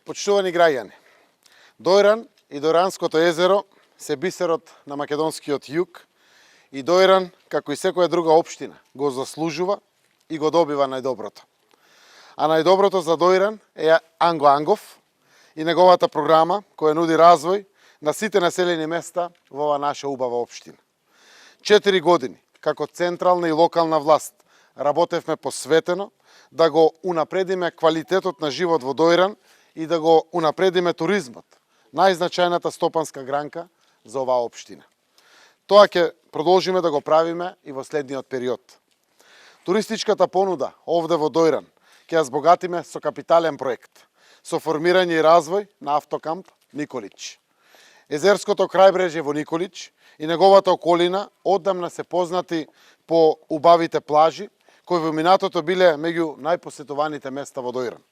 Почитувани граѓани, Дојран и Дојранското езеро се бисерот на македонскиот југ и Дојран, како и секоја друга општина, го заслужува и го добива најдоброто. А најдоброто за Дојран е Анго Ангов и неговата програма која нуди развој на сите населени места во ова наша убава општина. 4 години како централна и локална власт работевме посветено да го унапредиме квалитетот на живот во Дојран и да го унапредиме туризмот, најзначајната стопанска гранка за оваа општина. Тоа ќе продолжиме да го правиме и во следниот период. Туристичката понуда овде во Дојран ќе ја збогатиме со капитален проект, со формирање и развој на автокамп Николич. Езерското крајбрежје во Николич и неговата околина одамна се познати по убавите плажи, кои во минатото биле меѓу најпосетуваните места во Дојран.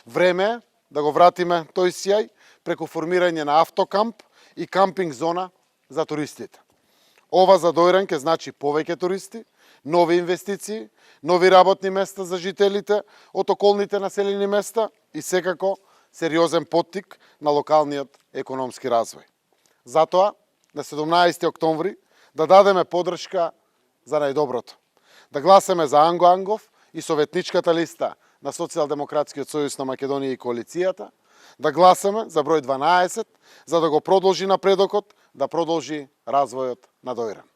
Време е да го вратиме тој сјај преку формирање на автокамп и кампинг зона за туристите. Ова за Дојран ќе значи повеќе туристи, нови инвестиции, нови работни места за жителите од околните населени места и секако сериозен поттик на локалниот економски развој. Затоа, на 17 октомври, да дадеме подршка за најдоброто. Да гласаме за Анго Ангов и советничката листа на Социјалдемократскиот сојуз на Македонија и коалицијата, да гласаме за број 12, за да го продолжи напредокот, да продолжи развојот на Дојран.